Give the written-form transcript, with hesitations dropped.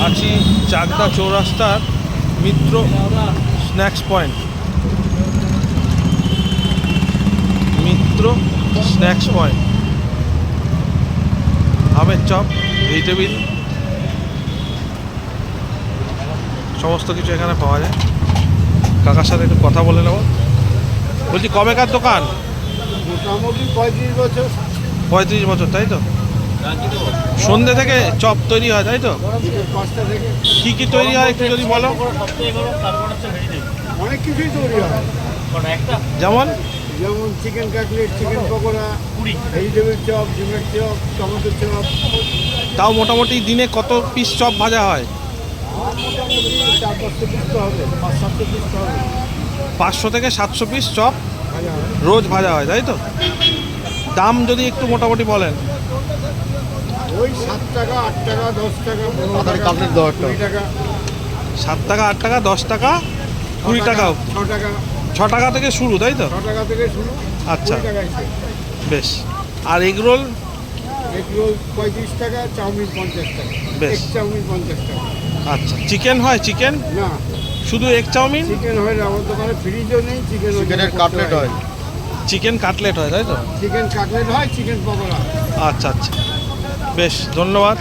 আছি চাকদা চৌরাস্তার মিত্র snacks point. মিত্র snacks point, আমের chop, vegetable সমস্ত কিছু এখানে পাওয়া যায়। কাকার সাথে একটু কথা বলে নেব। বলছি কবেকার দোকান? মোটামুটি 35 বছর। 35 বছর, তাই তো? সন্ধ্যে থেকে চপ তৈরি হয়, তাই তো? 5টা থেকে কি কি তৈরি হয় একটু যদি বলো। অনেক কিছুই তৈরি হয়, যেমন যেমন chicken cutlet, chicken pakora, vegetable chop, ডিমের চপ, টমেটো চপ। তাও মোটামুটি দিনে কত পিস চপ ভাজা হয়? মোটামুটি 4-500 পিস তো হবে, 5-700 পিস তো হবে 500 থেকে 700 পিস চপ ভাজা হয়। রোজ ভাজা হয়, তাই তো? দাম যদি একটু মোটামুটি বলেন। ওই 7 টাকা, 8 টাকা, 10 টাকা, 15 টাকা, কাটলেট 20 টাকা, 7 টাকা, 8 টাকা, 10 টাকা, 20 টাকা, 6 টাকা, 6 টাকা থেকে শুরু, তাই তো? 6 টাকা থেকে শুরু। আচ্ছা, 20 টাকায় শেষ। বেশ। আর এগরোল? এগ রোল 35 টাকা, চাউমিন 50 টাকা, বেশ। এগ চাউমিন 50 টাকা। আচ্ছা, চিকেন হয়? চিকেন না, শুধু এগ চাউমিন? চিকেন হয় না, আমার দোকানে ফ্রিজও নেই। চিকেনের কাটলেট হয়। চিকেন কাটলেট হয়, তাই তো? চিকেন কাটলেট হয়, চিকেন পকোড়া। আচ্ছা আচ্ছা, বেশ, ধন্যবাদ।